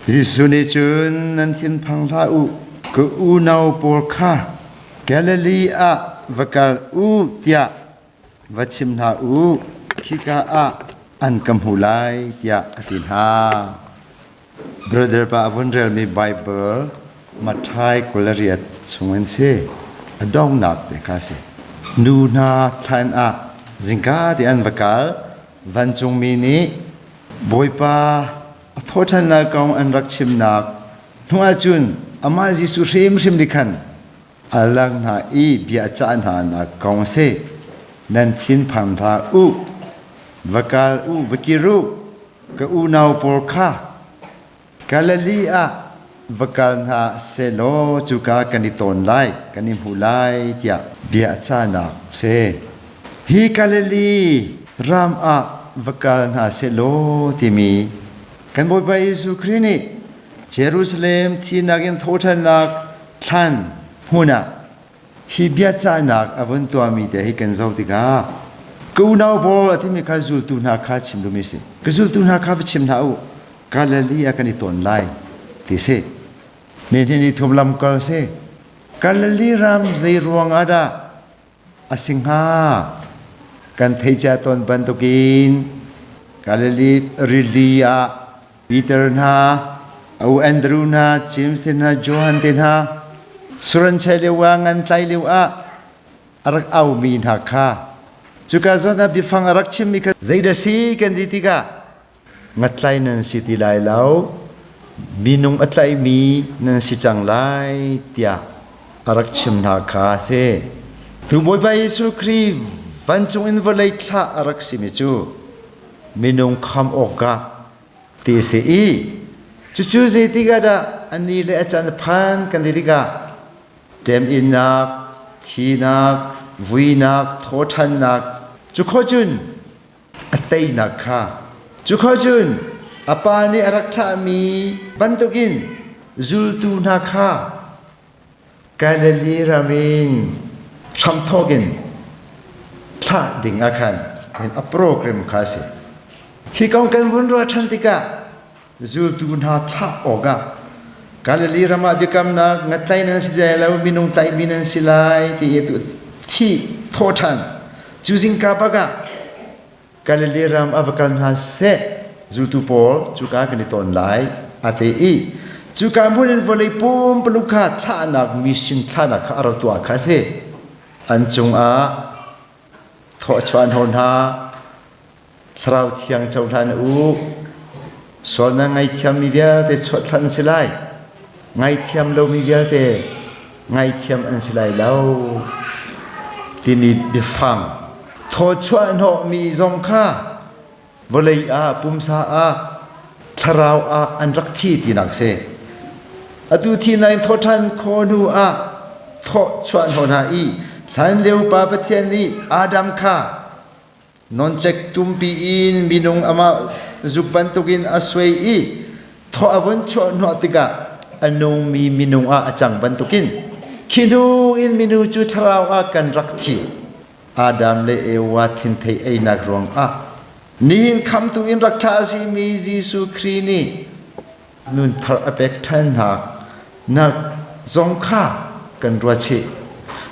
ยิสุนิจุนนันทินพังลาอุกูอูนาวปอลคาแกลิลีอะวกาลอูเตียวัชิมนาอูคิกาอะอันกัมหูไลเตียอตินฮา Brother pa avundrel mi Bible mathai kolariat chungen se adong nak te ka se nu na than a zinga ti an vakal van chung mi ni boipa thothan na kaung an rak chim nak thua chun ama jisu rim rim dikhan alang na I bia cha na na kaung se nan thin phang tha u vakal u vakiru ka u naw por kha Galilee vakal na selo juga kaniton lai kanim hulai tia bia chana se hi Galilee ram a vakal na selo timi kan boy ba Yesu Krini Jerusalem ti nagin thotan nak than huna hi bia chana avun to mi te hi kan zau tiga ku nau bo atimi ka zul tu na kha chim lu mi se ka zul tu na kha chim na u Galilee kaniton lai ti se ni thumlam kal se Galilee ram zai ruang ada asingha kan theja ton bantukin Galilee Rilia Peter na au Andrew na James na Johan tin ha suran chai lewa ngan tlai lewa arak au mi Hakha chuka zona bifang arak chim mi ka zaida si kan ditiga ngatlai nan siti lai lau minung atlai mi nan si chang lai tia arak chim Hakha se thu boy ba Yesu Kri van chung in volai tha arak simi chu minung kham oka ti se I chu ze tiga da ani le achan phan kan diga dem inak thinak vuinak thothan nak chu khojun atei nak kha chu khojun apani arakha mi bantukin zultu nakha Galilee ramin samthogin tha ding akhan in a program khase hi kong kan vun ro thantika zultu na tha oga Galilee rama bikam na ngatlai nan silai lau minung tlai minan silai ti etu thi thothan choosing ka baga Galilee ram avakal ha se zultu pol chuka kaniton lai ate I chuka munin volei pum pelukha thanak mission thanak aratwa khase anchung a tho chwan hon ha thrau thiang chau than u sona ngai thiam mi bia te chot than silai ngai thiam lo mi bia te ngai thiam an silai lau ti mi bifang tho chwan ho mi zong kha volei a pumsa a tharau a an rak thi ti nak se atu thi nai tho than khonu a tho chwan ho na I than leu pa pathian ni adam kha non check tumpi in minung ama zukban tukin aswei I tho avon chon no tiga anong mi minung a achang bantukin khinu in minu chu tharau a kan rak thi Adam le ewa thin thei ai nak rong a nin kham tu in rakha si mi Jesu Krini nun thar apek than ha na zong kha kan ro che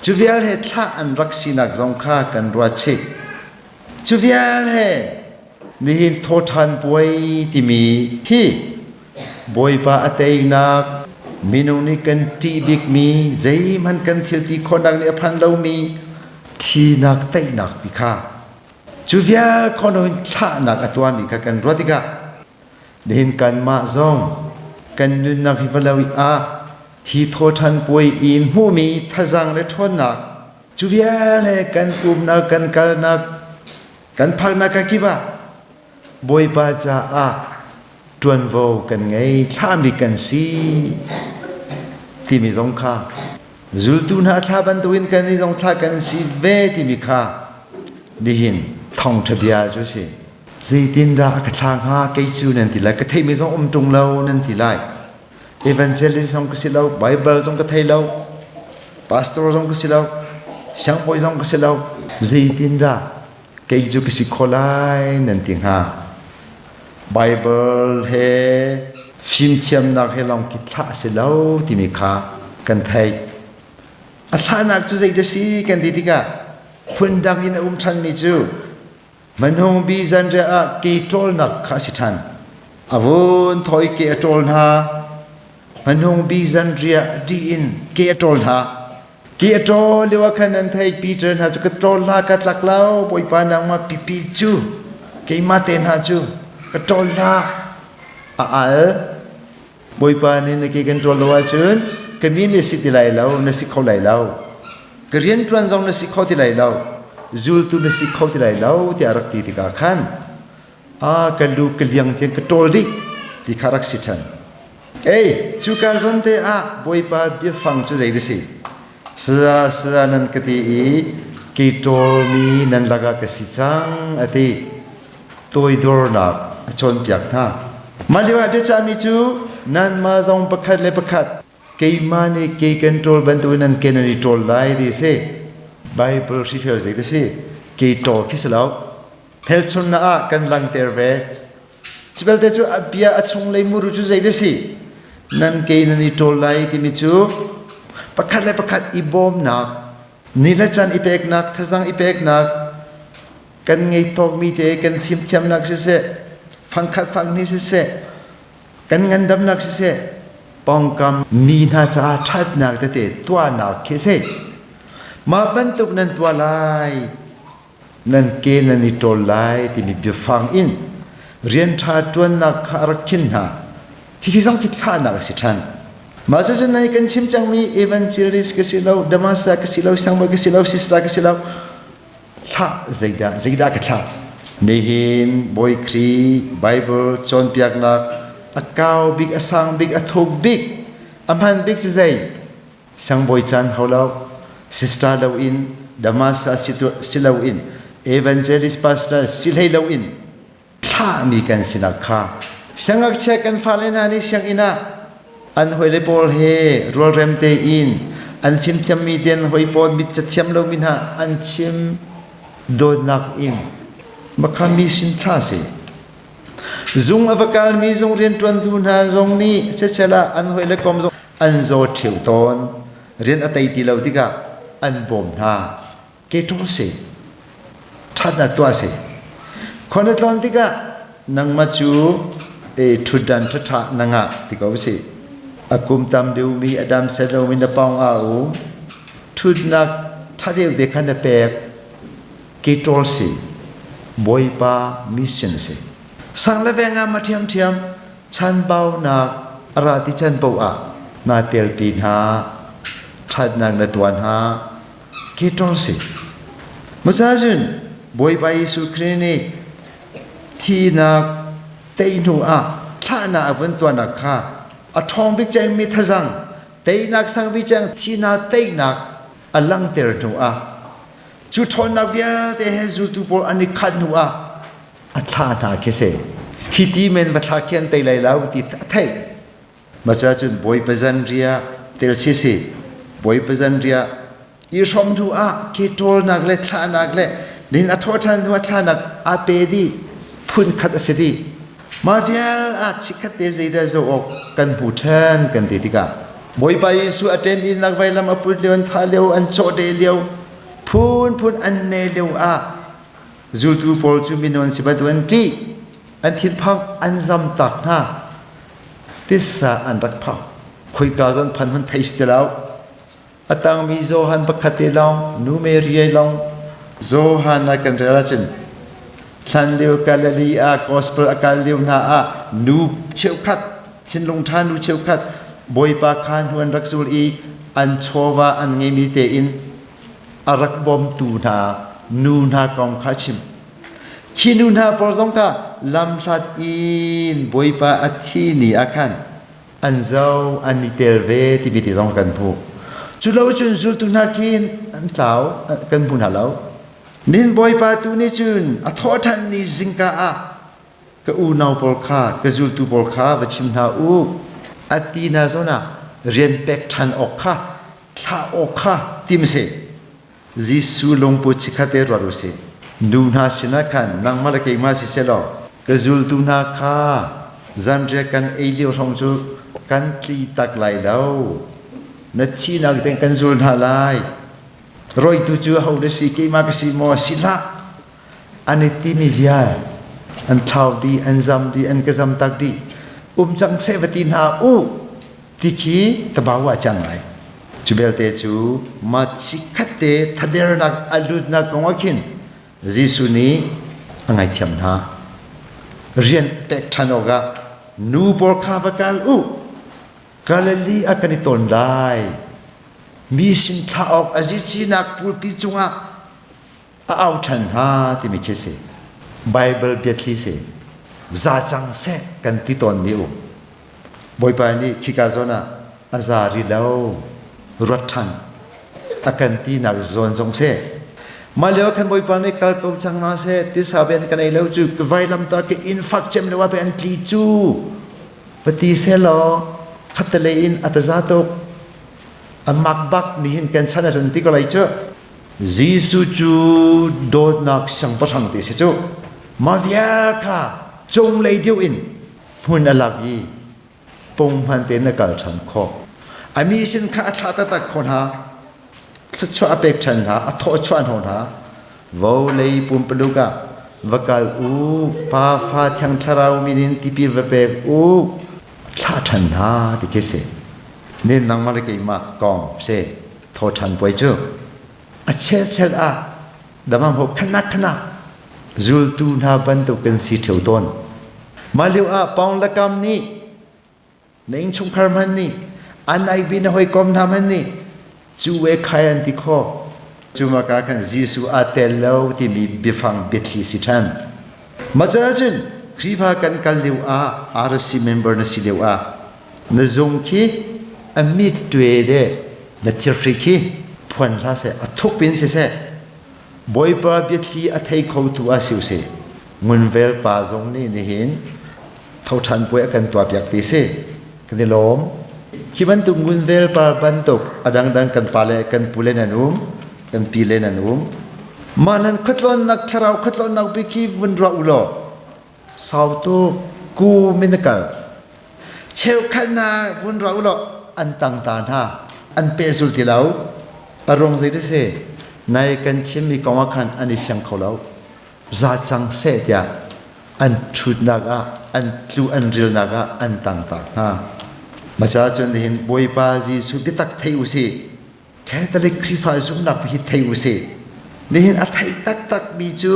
chuvial he tha an raksi nak zong kha kan ro che chuvial he nin thothan poi ti mi hi boy pa atei nak minung ni kan ti big mi zai man kan thil ti khonang ni phan lo mi thi nak tai nak bikha chuvia kono tha nak atwa mi ka kan rotiga din kan ma zong kan nun nak hi valawi a hi thothan poi in hu mi thazang le thon nak chuvia le kan kum na kan kal nak kan phak na ka kiba boy pa cha a tuan vo kan ngai tha mi kan si ti mi zong kha zultu na tha ban tuin kan ni zong tha kan si ve ti mi kha dihin Thawngthabia chu se zaitin da ka thang ha kai chu nan ti la ka thei mi zong tung lo nan ti lai evangelist zong ka silau Bible zong ka thei lo pastor zong ka silau sang boy zong ka silau zaitin da kai chu ka si kholai nan ti ha Bible he ฟิมเทียมนักให้ลองคิดท่าเสียแล้วที่มีค่ากันไทยอัฐานักจะใจเดสีกันดีกะพุ่นดังอินชันมีจูมันหงบีจันเระเกตโตลนักข้าสิทันอาวุธถอยเกตโตลนามันหงบีจันเระดีอินเกตโตลนาเกตโตเรียกว่าขนาดไทยปีเจนหาจุกโตลนากัดหลักเล่าบอยปานังมาปีจูเกยมาเตนหาจูกัดโตลนาบอยปานี่นักเกกันโตลว่าจูนก็มีนิสิตไหลเล่านิสิเขาไหลเล่าก็เรียนตรวนจงนิสิเขาที่ไหลเล่าจูลตุนิสิเขาที่ไหลเล่าที่อารักตีที่กาขันกันลูกกันยังเทียนกโตลดิที่ขารักสิทันจูกาจนเตบอยปาเบียฟังจูใจดิสิเสือนันกติกีโตมีนันลากากสิจังอธิตัวดอร์นักชนเปียกหน้ามาเรียกว่าเบียจามิจูนันมาจงประคัดเลยประคัดเกี่ยมานี่เกี่ยกันโตลบันตัวนั้นเกี่ยนันโตลไล่ดิสิไบเบิลชีเฟลดิสิเกี่ยโตคิสแล้วเฮลชนน่ะกันลังเตอร์เวสจิเบลเตจูอเบียอชงเลยมูรุจูใจดิสินันเกี่ยนันโตลไล่ที่มิจูประคัดเลยประคัดอีบอมนักนิลจันอีเปกนักทจังอีเปกนักกันไงทอกมีเตกันฟิมเทียมนักเสะฟังคัดฟังนี่เสะกันงันดำนักเสะปองกำมีนาจาชัดนักเตตัวนักเคเสมาบรรทุกนันตัวลายนันเกนันนิโตลายที่มีเบียฟังอินเรียนชาตัวนักอารักขินหาที่คิดสังคิดท่านักสิทันมาจากนั้นกันชิมจังมีเอวานเจลิสกสิลาวดามาสกสิลาวสังบกสิลาวซิสตากสิลาวท่าใจดากับท่านี่เห็นบอยครีไบเบิลจอนเปียกนักอากาวบิ๊กอสังบิ๊กอทุกบิ๊กอำพันบิ๊กจะใจสังบอยจันเขาลาวซิสตาลาวอินดามาสสิลาวอินเอวานเจลิสพาสตาสิลให้ลาวอินท่ามีกันสินักข้าสังอักเชกันฟาเลนานี่สังอินาอันหอยเลปอลเฮรัวเรมเตอินอันชิมจำมีเดียนหอยปอลมิจัดชิมลงมินหาอันชิมโดนนักอินมาคามีสินท่าสิจงอวกาลมีจงเรียนตรวนทุนหาจงนี้เชละอันหอยเลกอมจงอันโจเถียวตอนเรียนอัตติเลวติกะอันบ่มหาเกตโตสิชัดนักตัวสิคนในตอนติกะนังมาจูทุดันทุทะนังะติกาสิอากุมตามเดียวมีอดัมเซโรวินปองอาอูทุดนักทัดเดียวเด็กขันเปกกิโตลสิบอยปามิชชันสิสังเลเวงามาเทียมฉันเบานักอาราติฉันเบาอานาเตลปีนหาทัดนักนตวันหากิโตลสิมุจาจุนบอยปายิสุครีนีที่นักเตยนูอาท่านาอวันตัวนักข้าอทองบิจังมีทจังเตยนักสังบิจังที่นาเตยนักอลังเตอร์นูอาจุดทอนนักเวียเตเฮจูตุปอลอันนี้ขัดนูอาอัฐานาเคเซฮิตีเมนวัฏเขียนเตยไลลาวติไทยมาจากจุดบอยเปซันเรียเตลชิซีบอยเปซันเรียอีชมดูอาเกตโตนักเล็ท่านักเล็ลินอัทวทันวัฏานักอาเปดีพุนขัดเสดีมาเฟียอาชิคัดเตจิดาโจอกกันผู้แทนกันติติกาบอยไปสู่อัตเตมินักไวลามาพูดเลี้ยวอันท่าเลี้ยวอันโจเดเลี้ยวพูนอันเนเลี้ยวจูตูโพลจูมินวันสิบตัวอันที่อันทิดพังอันจำตักหน้าทิศอันรักพังคุยกาจันพันไทยสเตลาวอัตังมีโจฮันปักขัดเตลาวนูเมรีเอลาวโจฮันนักกันเรลจินสันเดียวกันลีอากอสเปอร์อาการเดียวนานูเชียวขัดชินลงทานนูเชียวขัดบอยปาคานหวนรักสูลีอันโชวาอันเงมีเตอินอารักบอมตูนานูนากองขาชิมขีนูนาปอซงกาลำสัดอินบอยปาอัทีนีอาคันอันเจ้าอันนิเตลเวที่วิธีซงกันพูจุลาวจุนจุลตุนาคินอันเท้ากันพูนาเลานินบอยปาตูนี่จุนอัทอทันนี่จิงกาก็อูนาวปอลคากะจุลตูปอลคาวัชิมนาอูอัตีนาโซนาเรียนเป็กทันออกคาท่าออกคาติมเซจิสูลงปุชิคาเตรวารุเซดูนาสินาคันนังมาลเกมาสิเซลอกะจุลตูนาคา จันเรียกันเอเลียวทองจูกันตีตักไหลแล้วนัดชีนักเต็งกันจูนหาลายรอยตุจูเขาได้สิกิมากสิโมสิละอันนี้ที่มีวิญอันเท่าดีอันจำดีอันกระจำตักดีจังเสวตินหาที่ขี้ตะบ่าวจังไงจูเบลเตจูมาชิคัตเตทัดเดรนักอลุดนักกงวกินจิสุนีไงเทียมนะเรียนเป็กชันออกะนูบอลคาบกัลกาลลีอากันตนได้มีสินท้าออกอจิจีนักพูดปิจุงะเอาชันฮาที่มีเคสไบเบิลเบียดลีเสซาจังเซกันที่ตนมีบอยปานี่ชิกาโซนาอาซาริเลวรัทันอากันที่นักโซนจงเซมาเลี้ยวขันบอยปานี่กัลกจังนาเซที่สาเป็นกันไอเลวจูไวลำตัวที่อินฟักเจมเลว่าเป็นทีจูปฏิเสธลอขัดเลอินอัตซาตกอันมักบักนี่เห็นกันชันสันติก็เลยเจ้าจีสุจูโดดนักสังปทังติเสจูมาเวียค่ะจงเลยเดียวอินหุ่นอลักยีปงพันเตนกัลชันคออามีสินค้าอัตราตักคนหาสุดชอบเป็กชันหาอัตโตชวนหนหาวอลเลยปุ่มปลุกะวกัลปาฟาทังทราวมินินติปีวเปกท่าชันหาที่เกษเน้นนังมาเลยกี่มากองเสโทชันป่วยเจ้าเชลเชลดำมันหกขนาดจูลตูนาบันตุกันสีเถียวต้นมาเลี้ยวปองละกำนี้ในชงคารมันนี่อันไอบินหอยกอมทำมันนี่จูเอคายันติโคจูมากากันจีสุอาเตลเลวที่มีบิฟังบิทลีสิทันมาเจอจุนครีฟากันกันเลี้ยวอาร์ซีเมมเบอร์นสิเลี้ยวนจงคีอมิดตัวเดนทิริคีพวนลาเสอทุกปินเสบอยปาบิทลีอัทให้เขาตัวสิวเสเงินเวลปาจงนี่นี่เห็นเท่าทันป่วยกันตัวเปียกตีเสกันได้ล้มคิดว่าตุงเงินเวลปาบันตกอดังกันปาเลกันปุเลนันุมกันปีเลนันุมมานั้นขัดล้นนักทราวขัดล้นนักบิคีวันรัอุโลสาวตัวกูมินกัลเชลขันนาวันรัอุโลอันต่างตาหน้าอันเปสุลติเลาอารมณ์ใจได้เสในกันชิมีกองขันอันนี้ฟังเขาแล้วซาจังเสียอันชุดนักอันทูอันริลนักอันต่างๆนะมาจากจนเห็นบอยปาจีสุบิตักเทวสีแค่แต่เล็กคริฟ้าซุมนักพิเทวสีนี่เห็นอัฐิตักมีจู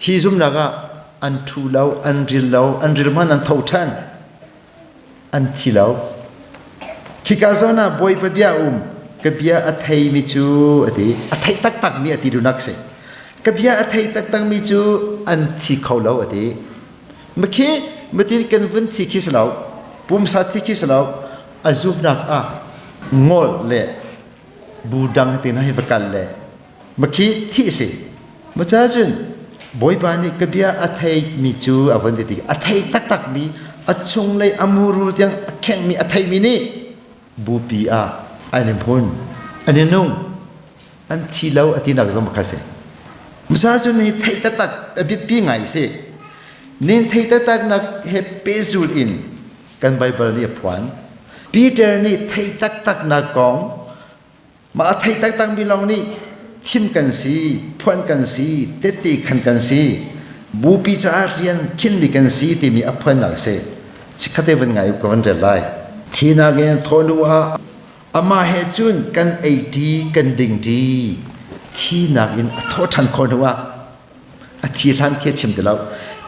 ฮิซุมนักอันทูเลาอันริลมันอันเท่าทันอันที่เลาคิกาโซนาบอยปะเบียกบเบียอัฐิมีจูอัฐิตักมีอัฐิดูนักเสกบเบียอัฐิตักมีจูอันที่เขาเลาอัฐิเมื่อที่กันวันที่คิดเลาปุ่มสัตย์ที่คิดเลาอาจุบนักงอเล่บูดังที่น่าให้ฟังเล่เมื่อที่สิมาจ้าจุนบอยปานี่กบเบียอัฐิมีจูอวันที่อัฐิตักมีอัจฉงเลยอามูรุยังแข่งมีอัฐิมีนี่บูปีอันนี้พ้นอันนี้นุ่งอันที่เราอันที่นักสมบัติเสมุสาจุนี่ไทยตักบิปีไงเสนี่ไทยตักนักเฮเปซูลอินกันไบเบิลนี่พวนปีเตอร์นี่ไทยตักนักกองมาไทยตักมีลองนี่ทิมกันสีพวนกันสีเตติขันกันสีบูปีจะเรียนคินดิกันสีที่มีอภัยนักเสชิคาเดวันไงก็วันเดลัยที่นักเรียนทอนัวอามาเฮจุนกันไอดีกันดิ่งดีที่นักอินอัททันคนหัวอธิษฐานเขียนชิมเดแล้ว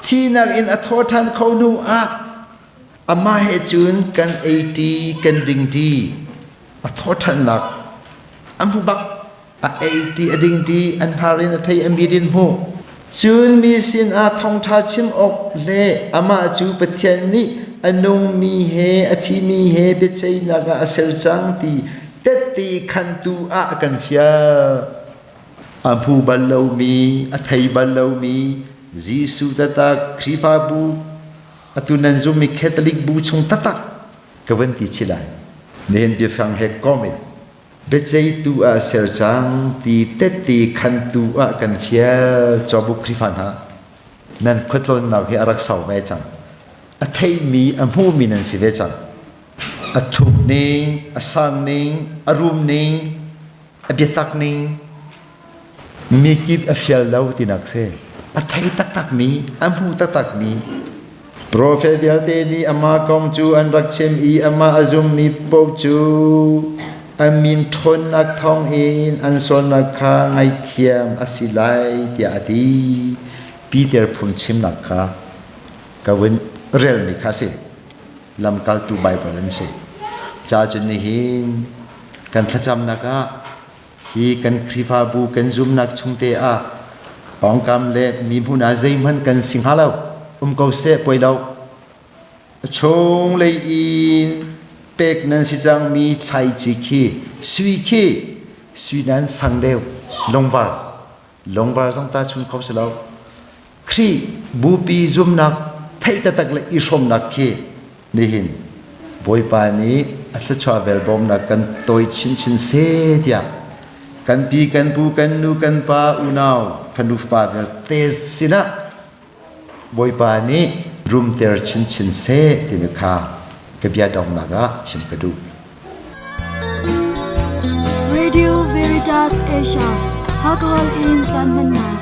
ที่นักอินอัททันคนหัวอามาเฮจุนกันไอดีกันดิ่งดีอัททันนักอัมพุบักไอดีดิ่งดีอันฮารินอัทยอัมบิดินหูจุนมีสินทองทาชิมออกเล่อามาจูปเทียนนี้อันนงมีเฮอธิมีเฮเบเจนักอาเซลจังตีเตติขันตูกันฟิอาอัมพูบัลลาวมีอัทัยบัลลาวมีจีสุตตะคริฟาบูอัตุนันซุมิแคทอลิกบูชงตตะกวันติชิลายเนียนเบียฟังเฮกอมิดเบเจตูอาเซลจังตีเตติขันตูกันฟิอาจอบุคริฟานะนั่นขัดลนนักเฮอารักษาไม่จัง a thei mi a mu mi nan si ve chang a thuk ning a sang ning a rum ning a bietak ning mi kip a fial lau tinak se a thei tak tak mi a mu tak tak mi prophet yalte ni ama kong chu an rak chem I ama azum mi po chu amin thon nak thong in an son nak kha ngai thiam asilai tia ati Peter phun chim nak kha kawin rel ni kha se lam kal tu bible an se cha chun ni hin kan thacham naka hi kan khrifa bu kan zum nak chungte a pong kam le mi phuna zai man kan singhalo ko se poilau chong le in pek nan si jang mi thai chi khi sui nan sang deu longwar jong ta chun khop selo khri bu pi zum nak thai ta tak le I som nak khi ni hin boi pa ni atla travel bom nak kan toi chin se dia kan pi kan pu kan nu kan pa unau phanu pa vel te sina boi pa ni room ter chin se ti me kha ke bia dong naga chim kadu Radio Veritas Asia Hakha in Janman